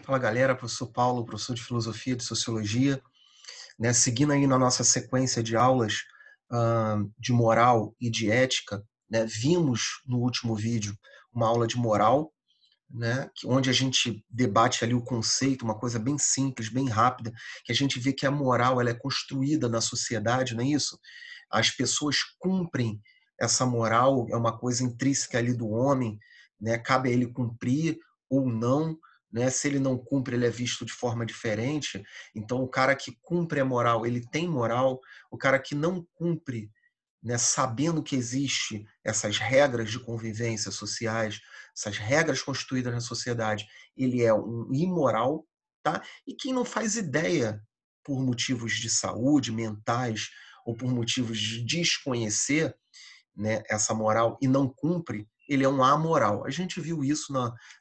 Fala galera, professor Paulo, professor de filosofia, de sociologia, né? Seguindo aí na nossa sequência de aulas de moral e de ética, né? Vimos no último vídeo uma aula de moral, né? Onde a gente debate ali o conceito, uma coisa bem simples, bem rápida, que a gente vê que a moral ela é construída na sociedade, não é isso? As pessoas cumprem essa moral, é uma coisa intrínseca ali do homem, né? Cabe a ele cumprir ou não, né? Se ele não cumpre, ele é visto de forma diferente. Então, o cara que cumpre a moral, ele tem moral. O cara que não cumpre, né, sabendo que existe essas regras de convivência sociais, essas regras constituídas na sociedade, ele é um imoral, tá? E quem não faz ideia, por motivos de saúde, mentais, ou por motivos de desconhecer, né, essa moral e não cumpre, ele é um amoral. A gente viu isso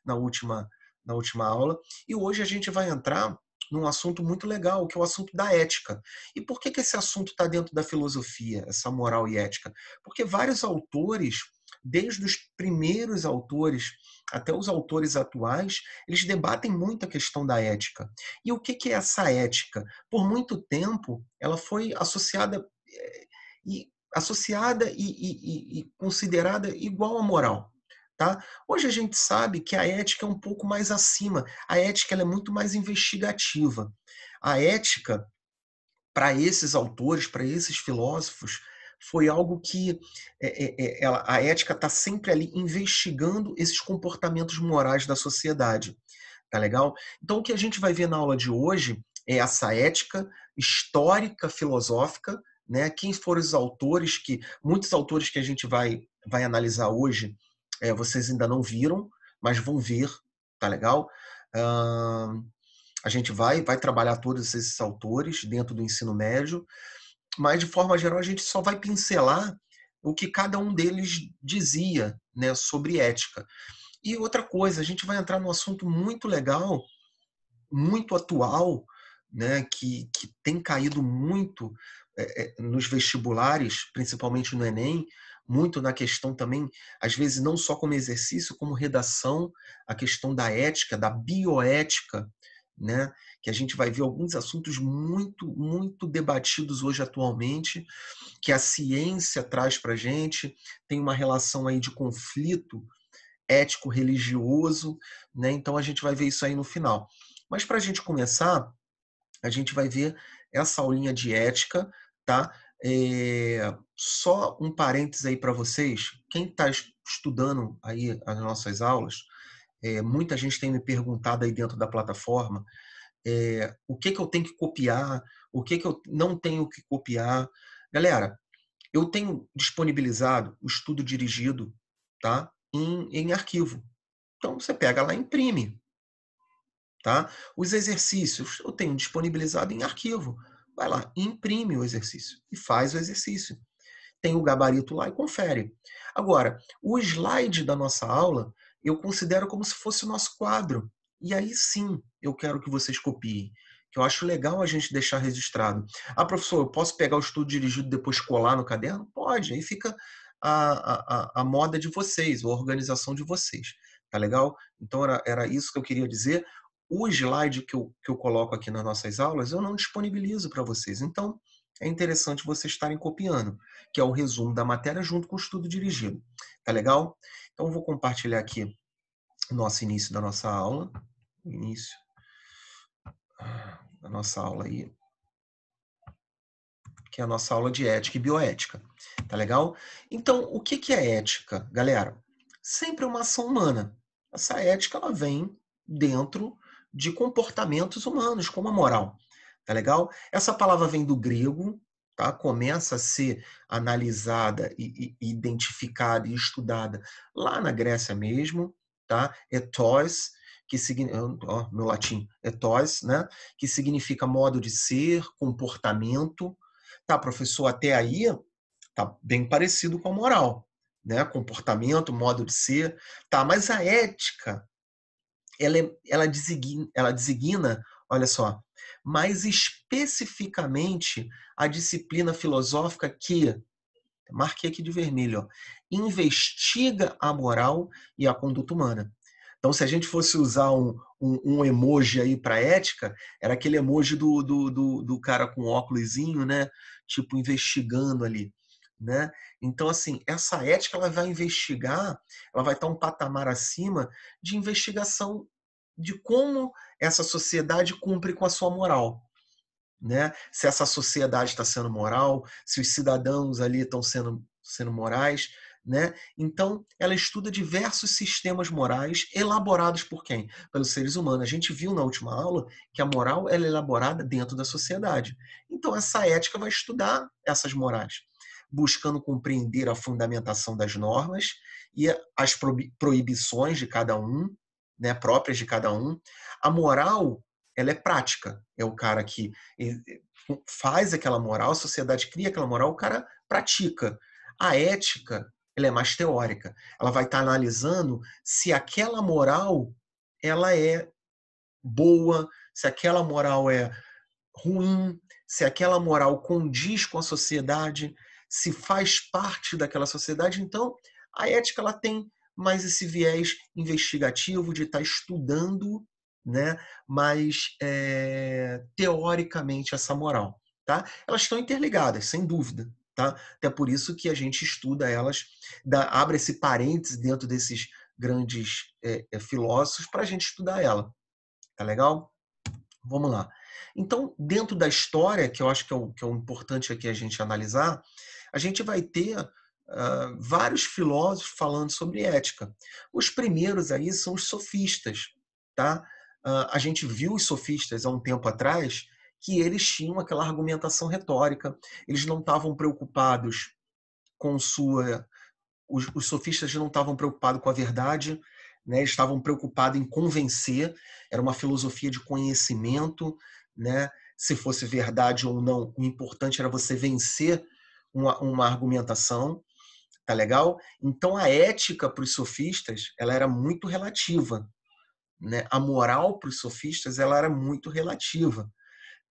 na última, na última aula, e hoje a gente vai entrar num assunto muito legal, que é o assunto da ética. E por que esse assunto está dentro da filosofia, essa moral e ética? Porque vários autores, desde os primeiros autores até os autores atuais, eles debatem muito a questão da ética. E o que é essa ética? Por muito tempo, ela foi associada e e considerada igual à moral. Tá? Hoje a gente sabe que a ética é um pouco mais acima. A ética ela é muito mais investigativa. A ética, para esses autores, para esses filósofos, foi algo que a ética está sempre ali investigando esses comportamentos morais da sociedade. Tá legal? Então, o que a gente vai ver na aula de hoje é essa ética histórica, filosófica, né? Quem foram os autores muitos autores que a gente vai analisar hoje, vocês ainda não viram, mas vão ver, tá legal? A gente vai trabalhar todos esses autores dentro do ensino médio, mas de forma geral a gente só vai pincelar o que cada um deles dizia, né, sobre ética. E outra coisa, a gente vai entrar num assunto muito legal, muito atual, né, que tem caído muito nos vestibulares, principalmente no Enem, muito na questão também, às vezes não só como exercício, como redação, a questão da ética, da bioética, né, que a gente vai ver alguns assuntos muito debatidos hoje atualmente, que a ciência traz para a gente, tem uma relação aí de conflito ético-religioso, né? Então a gente vai ver isso aí no final. Mas para a gente começar, a gente vai ver essa aulinha de ética, tá? Só um parênteses aí para vocês. Quem está estudando aí as nossas aulas, muita gente tem me perguntado aí dentro da plataforma o que eu tenho que copiar, o que eu não tenho que copiar. Galera, eu tenho disponibilizado o estudo dirigido, tá? Em arquivo. Então você pega lá e imprime, tá? Os exercícios eu tenho disponibilizado em arquivo. Vai lá, imprime o exercício e faz o exercício. Tem o gabarito lá e confere. Agora, o slide da nossa aula eu considero como se fosse o nosso quadro. E aí sim eu quero que vocês copiem. Que eu acho legal a gente deixar registrado. Ah, professor, eu posso pegar o estudo dirigido e depois colar no caderno? Pode, aí fica a moda de vocês, a organização de vocês. Tá legal? Então era isso que eu queria dizer. O slide que eu coloco aqui nas nossas aulas, eu não disponibilizo para vocês. Então, é interessante vocês estarem copiando, que é o resumo da matéria junto com o estudo dirigido. Tá legal? Então, eu vou compartilhar aqui o nosso início da nossa aula. Início da nossa aula aí, que é a nossa aula de ética e bioética. Tá legal? Então, o que é ética, galera? Sempre uma ação humana. Essa ética, ela vem dentro de comportamentos humanos, como a moral. Tá legal? Essa palavra vem do grego, tá? Começa a ser analisada e identificada e estudada lá na Grécia mesmo, tá? Ethos, que significa, meu latim, ethos, né? Que significa modo de ser, comportamento. Tá, professor, até aí tá bem parecido com a moral, né? Comportamento, modo de ser, tá? Mas a ética, ela designa, olha só, mais especificamente a disciplina filosófica que, marquei aqui de vermelho, ó, investiga a moral e a conduta humana. Então, se a gente fosse usar um emoji aí para ética, era aquele emoji do cara com óculosinho, né? Tipo, investigando ali, né? Então, assim, essa ética ela vai investigar, ela vai estar um patamar acima de investigação de como essa sociedade cumpre com a sua moral, né? Se essa sociedade está sendo moral, se os cidadãos ali estão sendo morais, né? Então, ela estuda diversos sistemas morais elaborados por quem? Pelos seres humanos. A gente viu na última aula que a moral ela é elaborada dentro da sociedade. Então, essa ética vai estudar essas morais, buscando compreender a fundamentação das normas e as proibições de cada um, né, próprias de cada um. A moral ela é prática. É o cara que faz aquela moral, a sociedade cria aquela moral, o cara pratica. A ética, ela é mais teórica. Ela vai estar analisando se aquela moral ela é boa, se aquela moral é ruim, se aquela moral condiz com a sociedade, se faz parte daquela sociedade. Então, a ética ela tem mais esse viés investigativo de estar estudando, né, mais teoricamente essa moral. Tá? Elas estão interligadas, sem dúvida. Tá? Até por isso que a gente estuda elas, abre esse parênteses dentro desses grandes filósofos para a gente estudar ela. Tá legal? Vamos lá. Então, dentro da história, que eu acho que é o importante aqui a gente analisar, a gente vai ter vários filósofos falando sobre ética. Os primeiros aí são os sofistas. Tá? A gente viu os sofistas há um tempo atrás que eles tinham aquela argumentação retórica, eles não estavam preocupados com sua. Os sofistas não estavam preocupados com a verdade, né? Eles estavam preocupados em convencer, era uma filosofia de conhecimento, né? Se fosse verdade ou não, o importante era você vencer uma argumentação, tá legal? Então a ética para os sofistas ela era muito relativa, né? A moral para os sofistas ela era muito relativa,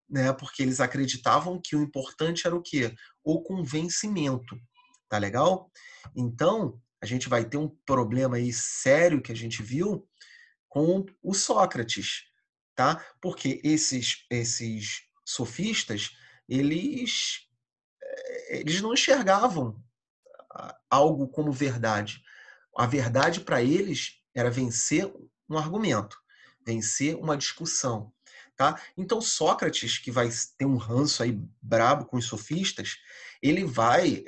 né? Porque eles acreditavam que o importante era o quê? O convencimento, tá legal? Então, a gente vai ter um problema aí sério que a gente viu com o Sócrates, tá? Porque esses sofistas, eles não enxergavam algo como verdade. A verdade para eles era vencer um argumento, vencer uma discussão. Tá? Então Sócrates, que vai ter um ranço aí brabo com os sofistas, ele vai,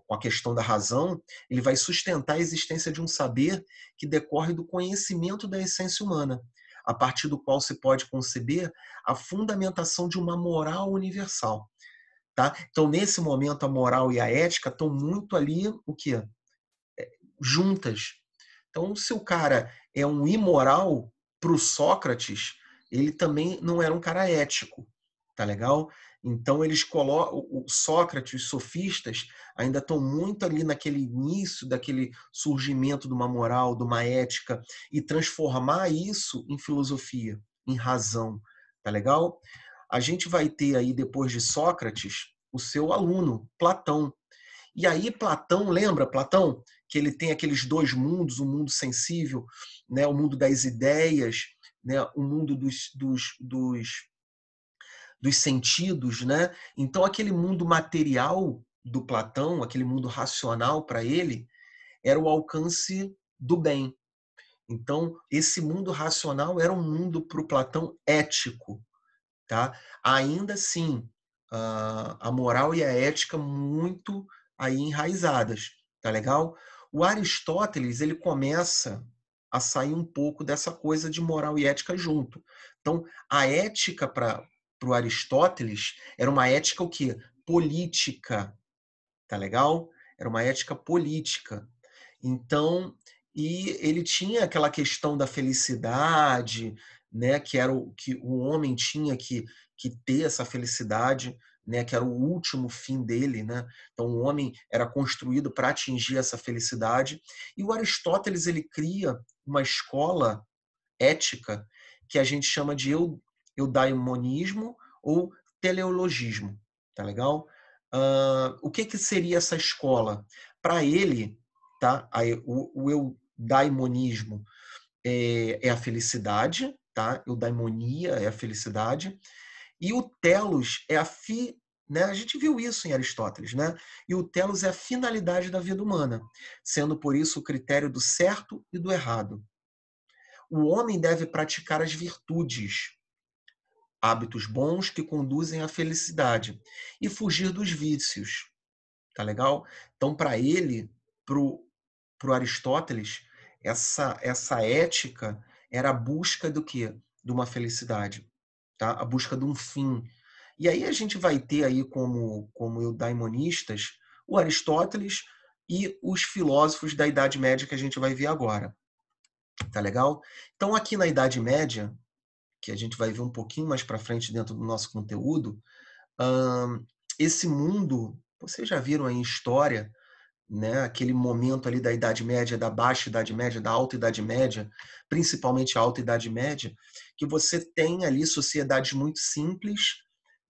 com a questão da razão, ele vai sustentar a existência de um saber que decorre do conhecimento da essência humana, a partir do qual se pode conceber a fundamentação de uma moral universal. Tá? Então, nesse momento, a moral e a ética estão muito ali, o quê? Juntas. Então, se o cara é um imoral, para o Sócrates, ele também não era um cara ético, tá legal? Então, eles colocam, o Sócrates, os sofistas, ainda estão muito ali naquele início, daquele surgimento de uma moral, de uma ética, e transformar isso em filosofia, em razão, tá legal? A gente vai ter aí, depois de Sócrates, o seu aluno, Platão. E aí Platão, lembra Platão? Que ele tem aqueles dois mundos, o mundo sensível, né, o mundo das ideias, né, o mundo dos sentidos. Né? Então aquele mundo material do Platão, aquele mundo racional para ele, era o alcance do bem. Então esse mundo racional era um mundo para o Platão ético. Tá? Ainda assim, a moral e a ética muito aí enraizadas, tá legal? O Aristóteles, ele começa a sair um pouco dessa coisa de moral e ética junto. Então, a ética para o Aristóteles era uma ética o quê? Política, tá legal? Era uma ética política. Então, e ele tinha aquela questão da felicidade, né, que era o que o homem tinha que ter essa felicidade, né, que era o último fim dele, né? Então o homem era construído para atingir essa felicidade. E o Aristóteles ele cria uma escola ética que a gente chama de eudaimonismo ou teleologismo, tá legal? O que seria essa escola? Para ele, tá? O eudaimonismo é a felicidade, tá? Eudaimonia é a felicidade. E o telos é né? A gente viu isso em Aristóteles, né? E o telos é a finalidade da vida humana, sendo por isso o critério do certo e do errado. O homem deve praticar as virtudes, hábitos bons que conduzem à felicidade, e fugir dos vícios. Tá legal? Então, para ele, pro Aristóteles, essa ética era a busca do quê? De uma felicidade, tá? A busca de um fim. E aí a gente vai ter aí como eudaimonistas o Aristóteles e os filósofos da Idade Média que a gente vai ver agora. Tá legal? Então, aqui na Idade Média, que a gente vai ver um pouquinho mais para frente dentro do nosso conteúdo, esse mundo, vocês já viram aí em história, né, aquele momento ali da Idade Média, da Baixa Idade Média, da Alta Idade Média, principalmente a Alta Idade Média, que você tem ali sociedades muito simples,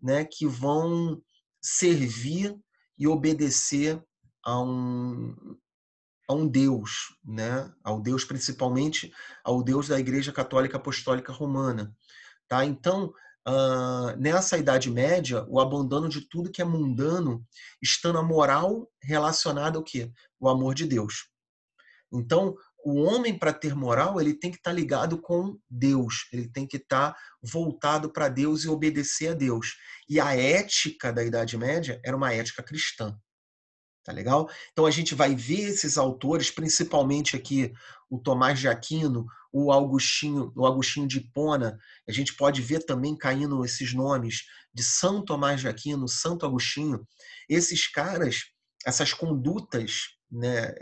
né, que vão servir e obedecer a um Deus, né, ao Deus principalmente ao Deus da Igreja Católica Apostólica Romana. Tá? Então, nessa Idade Média, o abandono de tudo que é mundano, estando a moral relacionada ao quê? O amor de Deus. Então, o homem, para ter moral, ele tem que estar ligado com Deus, ele tem que estar voltado para Deus e obedecer a Deus. E a ética da Idade Média era uma ética cristã. Tá legal? Então a gente vai ver esses autores, principalmente aqui o Tomás de Aquino, o Agostinho de Hipona. A gente pode ver também caindo esses nomes de São Tomás de Aquino, Santo Agostinho. Esses caras, essas condutas, né,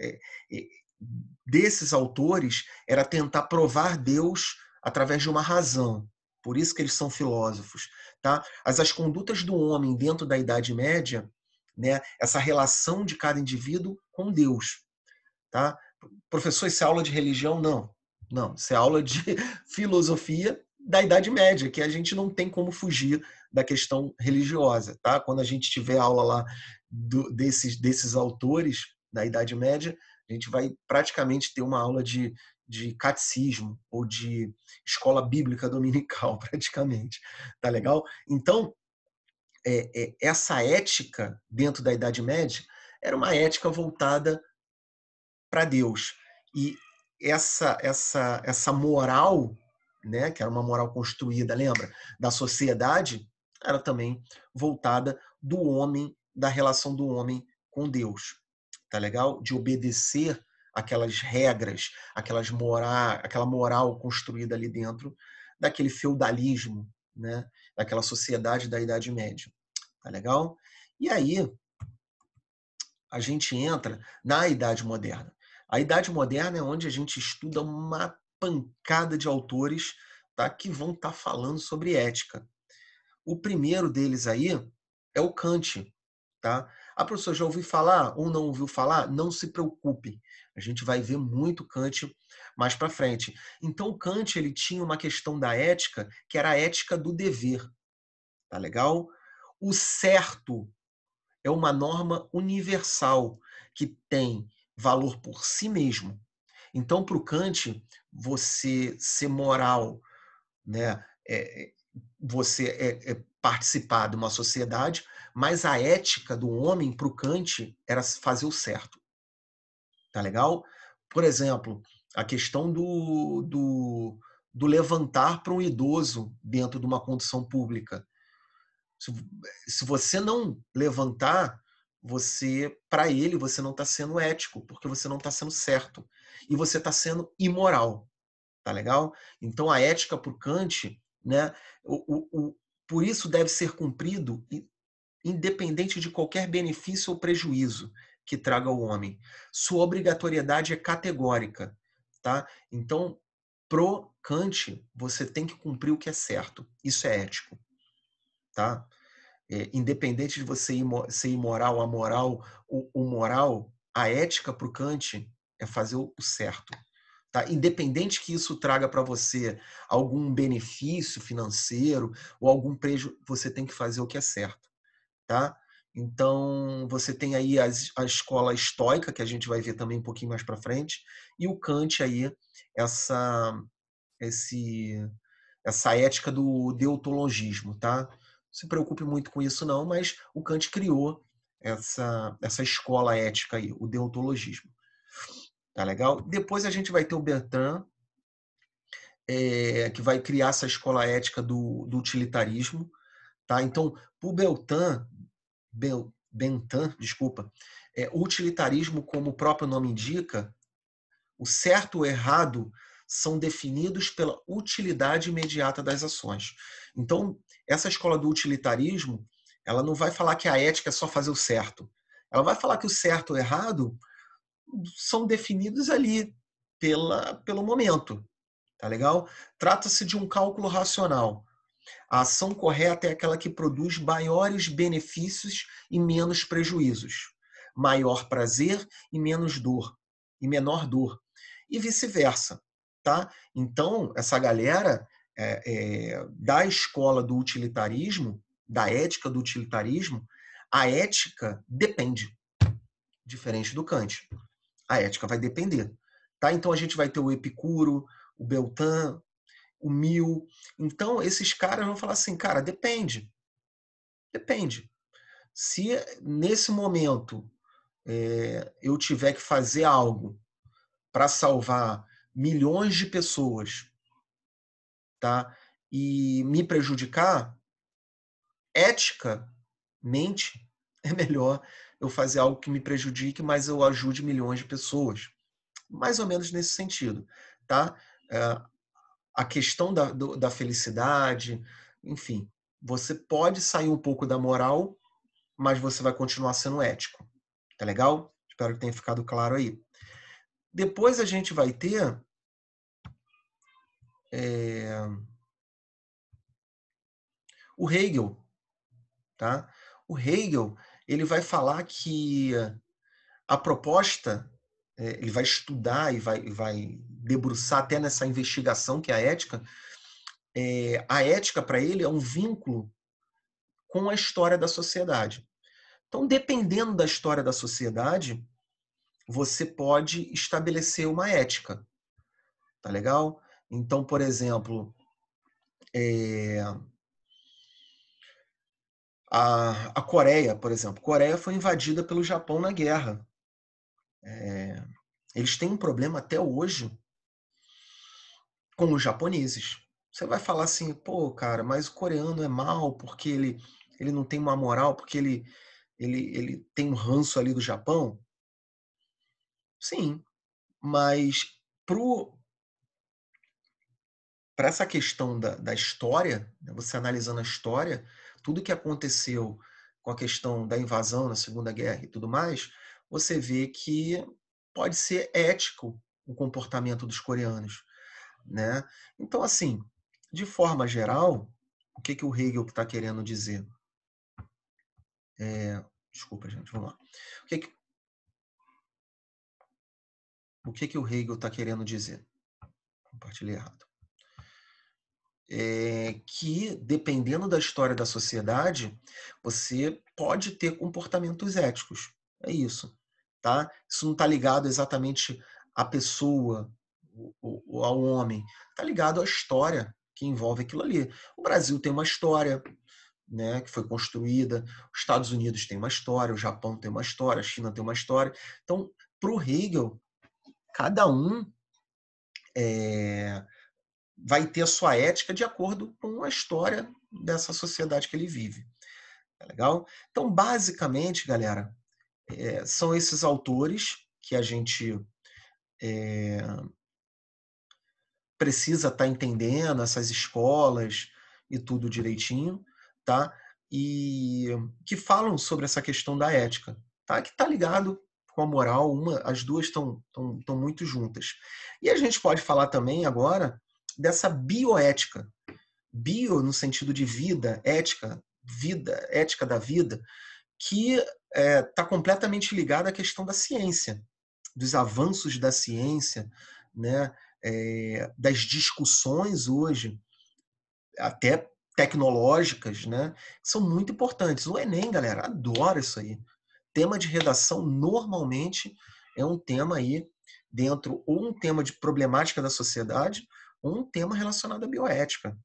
desses autores era tentar provar Deus através de uma razão. Por isso que eles são filósofos, tá? As condutas do homem dentro da Idade Média, né, essa relação de cada indivíduo com Deus, tá? Professor, isso é aula de religião? Não. Não, isso é aula de filosofia da Idade Média, que a gente não tem como fugir da questão religiosa, tá? Quando a gente tiver aula lá desses autores da Idade Média, a gente vai praticamente ter uma aula de catecismo ou de escola bíblica dominical, praticamente. Tá legal? Então, essa ética dentro da Idade Média era uma ética voltada para Deus. E essa moral, né, que era uma moral construída, lembra, da sociedade, era também voltada do homem, da relação do homem com Deus. Tá legal? De obedecer aquelas regras, aquela moral construída ali dentro daquele feudalismo, né, daquela sociedade da Idade Média. Tá legal? E aí a gente entra na Idade Moderna. A Idade Moderna é onde a gente estuda uma pancada de autores, tá, que vão estar falando sobre ética. O primeiro deles aí é o Kant. Tá? A professora já ouviu falar ou não ouviu falar? Não se preocupe. A gente vai ver muito Kant mais para frente. Então, Kant ele tinha uma questão da ética que era a ética do dever. Tá legal? O certo é uma norma universal que tem valor por si mesmo. Então, para o Kant, você ser moral, né, você participar de uma sociedade, mas a ética do homem, para o Kant, era fazer o certo. Tá legal? Por exemplo, a questão do levantar para um idoso dentro de uma condução pública. Se você não levantar, para ele, você não está sendo ético, porque você não está sendo certo. E você está sendo imoral. Tá legal? Então, a ética por Kant, né, por isso deve ser cumprido independente de qualquer benefício ou prejuízo que traga ao homem. Sua obrigatoriedade é categórica. Tá? Então, pro Kant, você tem que cumprir o que é certo. Isso é ético. Tá? Independente de você ser imoral, amoral ou moral, a ética para o Kant é fazer o certo. Tá? Independente que isso traga para você algum benefício financeiro ou algum prejuízo, você tem que fazer o que é certo. Tá? Então, você tem aí a escola estoica, que a gente vai ver também um pouquinho mais para frente, e o Kant aí, essa, essa ética do deontologismo, tá? Não se preocupe muito com isso não, mas o Kant criou essa escola ética aí, o deontologismo. Tá legal? Depois a gente vai ter o Bertrand, que vai criar essa escola ética do utilitarismo, tá? Então, o Bentham, desculpa, o utilitarismo, como o próprio nome indica, o certo e o errado são definidos pela utilidade imediata das ações. Então, essa escola do utilitarismo, ela não vai falar que a ética é só fazer o certo. Ela vai falar que o certo e o errado são definidos ali pelo momento, tá legal? Trata-se de um cálculo racional. A ação correta é aquela que produz maiores benefícios e menos prejuízos, maior prazer e menos dor, e menor dor, e vice-versa, tá? Então, essa galera da escola do utilitarismo, da ética do utilitarismo, a ética depende, diferente do Kant. A ética vai depender, tá? Então a gente vai ter o Epicuro, o Beltan, o Mill. Então, esses caras vão falar assim, cara, depende. Depende. Se nesse momento eu tiver que fazer algo para salvar milhões de pessoas, tá? E me prejudicar, eticamente, é melhor eu fazer algo que me prejudique, mas eu ajude milhões de pessoas. Mais ou menos nesse sentido, tá? A questão da felicidade, enfim, você pode sair um pouco da moral, mas você vai continuar sendo ético. Tá legal? Espero que tenha ficado claro aí. Depois a gente vai ter o Hegel, tá? O Hegel, ele vai falar que a proposta, ele vai estudar e vai debruçar até nessa investigação que é a ética para ele é um vínculo com a história da sociedade. Então, dependendo da história da sociedade, você pode estabelecer uma ética, tá legal? Então, por exemplo, a Coreia, por exemplo. A Coreia foi invadida pelo Japão na guerra. Eles têm um problema até hoje com os japoneses. Você vai falar assim, pô, cara, mas o coreano é mal porque ele não tem uma moral, porque ele tem um ranço ali do Japão? Sim, mas para essa questão da história, né, você analisando a história, tudo que aconteceu com a questão da invasão na Segunda Guerra e tudo mais, você vê que pode ser ético o comportamento dos coreanos, né? Então, assim, de forma geral, o que o Hegel está querendo dizer? Desculpa, gente, vamos lá. O que o Hegel está querendo dizer? Compartilhei errado. Que, dependendo da história da sociedade, você pode ter comportamentos éticos. É isso. Tá? Isso não está ligado exatamente à pessoa ou ao homem. Está ligado à história que envolve aquilo ali. O Brasil tem uma história, né, que foi construída, os Estados Unidos tem uma história, o Japão tem uma história, a China tem uma história. Então, para o Hegel, cada um vai ter a sua ética de acordo com a história dessa sociedade que ele vive. Tá legal? Então, basicamente, galera, são esses autores que a gente precisa estar entendendo, essas escolas e tudo direitinho, tá? E que falam sobre essa questão da ética, tá? Que está ligado com a moral, as duas estão muito juntas. E a gente pode falar também agora dessa bioética. Bio no sentido de vida, ética da vida, que está completamente ligada à questão da ciência, dos avanços da ciência, né? Das discussões hoje, até tecnológicas, né, são muito importantes. O Enem, galera, adora isso aí. Tema de redação normalmente é um tema aí dentro, ou um tema de problemática da sociedade, ou um tema relacionado à bioética,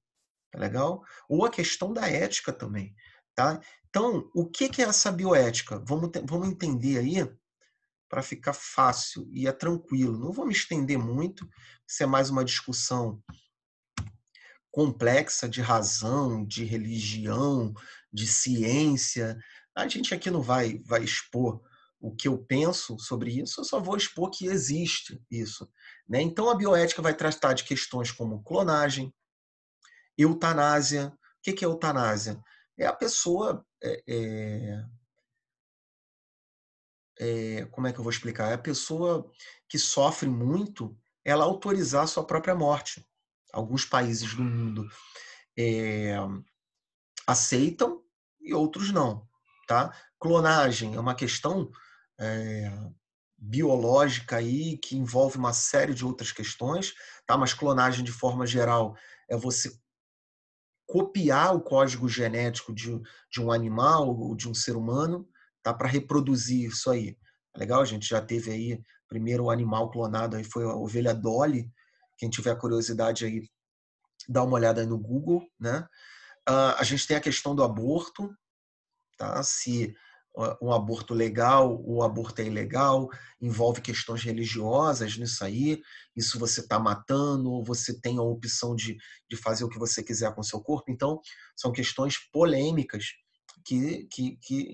tá legal? Ou a questão da ética também, tá? Então, o que é essa bioética? Vamos entender aí para ficar fácil e é tranquilo. Não vou me estender muito, isso é mais uma discussão complexa de razão, de religião, de ciência. A gente aqui não vai expor o que eu penso sobre isso, eu só vou expor que existe isso, né? Então a bioética vai tratar de questões como clonagem, eutanásia. O que é eutanásia? É a pessoa, como é que eu vou explicar? É a pessoa que sofre muito, ela autorizar a sua própria morte. Alguns países do mundo é, aceitam e outros não, tá? Clonagem é uma questão é, biológica aí que envolve uma série de outras questões, tá? Mas clonagem de forma geral é você copiar o código genético de um animal ou de um ser humano, tá? Para reproduzir isso aí. É legal? A gente já teve aí, primeiro o animal clonado aí foi a ovelha Dolly. Quem tiver curiosidade aí, dá uma olhada aí no Google, né? A gente tem a questão do aborto, tá? Se um aborto legal ou aborto é ilegal, envolve questões religiosas nisso aí, isso você está matando, ou você tem a opção de fazer o que você quiser com o seu corpo. Então, são questões polêmicas que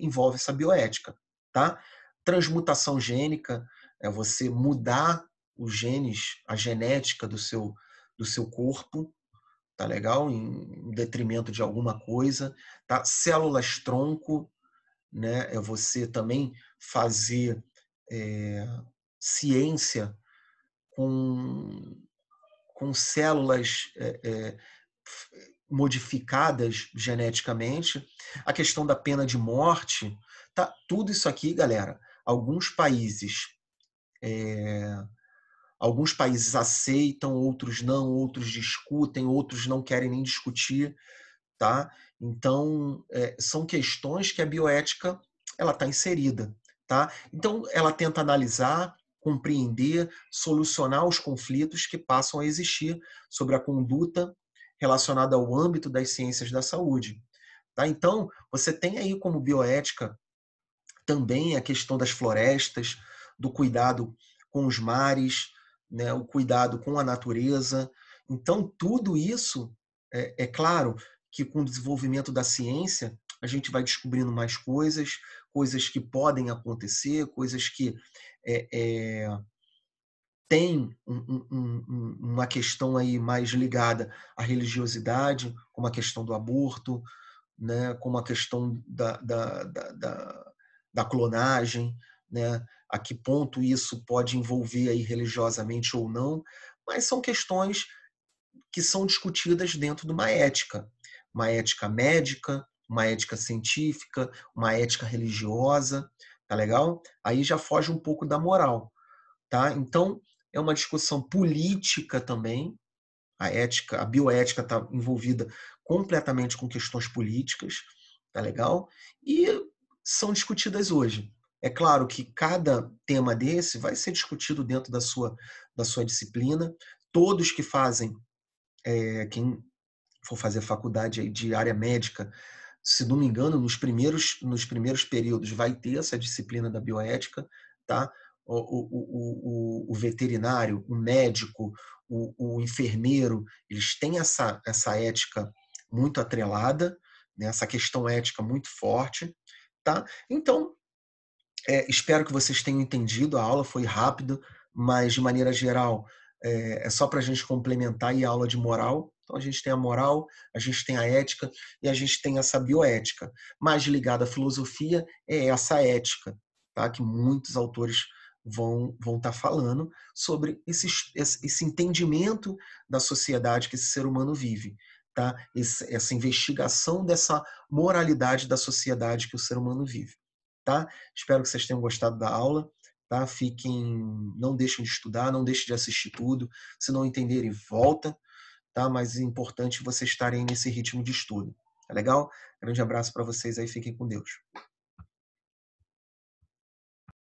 envolvem essa bioética. Tá? Transmutação gênica é você mudar os genes, a genética do seu corpo, tá legal? Em detrimento de alguma coisa, tá? Células tronco, né? É você também fazer ciência com, com células modificadas geneticamente. A questão da pena de morte, tá? Tudo isso aqui, galera, alguns países aceitam, outros não, outros discutem, outros não querem nem discutir, tá? Então, são questões que a bioética ela está inserida, tá? Então, ela tenta analisar, compreender, solucionar os conflitos que passam a existir sobre a conduta relacionada ao âmbito das ciências da saúde, tá? Então, você tem aí como bioética também a questão das florestas, do cuidado com os mares, né, o cuidado com a natureza. Então, tudo isso, é claro que com o desenvolvimento da ciência, a gente vai descobrindo mais coisas, coisas que podem acontecer, coisas que têm uma questão aí mais ligada à religiosidade, como a questão do aborto, né, como a questão da clonagem, né, a que ponto isso pode envolver aí religiosamente ou não, mas são questões que são discutidas dentro de uma ética médica, uma ética científica, uma ética religiosa, tá legal? Aí já foge um pouco da moral, tá? Então, é uma discussão política também, a ética, a bioética está envolvida completamente com questões políticas, tá legal? E são discutidas hoje. É claro que cada tema desse vai ser discutido dentro da sua disciplina. Todos que fazem, quem for fazer faculdade aí de área médica, se não me engano, nos primeiros períodos vai ter essa disciplina da bioética, tá? O veterinário, o médico, o enfermeiro, eles têm essa ética muito atrelada, né? Essa questão ética muito forte, tá? Então, espero que vocês tenham entendido, a aula foi rápida, mas de maneira geral é só para a gente complementar aí a aula de moral. Então a gente tem a moral, a gente tem a ética e a gente tem essa bioética. Mais ligada à filosofia é essa ética, tá? Que muitos autores vão estar falando sobre esse entendimento da sociedade que esse ser humano vive. Tá? Essa investigação dessa moralidade da sociedade que o ser humano vive. Tá? Espero que vocês tenham gostado da aula. Tá? Não deixem de estudar, não deixem de assistir tudo. Se não entenderem, volta. tá? Mas é importante vocês estarem nesse ritmo de estudo. Tá legal? Grande abraço para vocês aí, fiquem com Deus.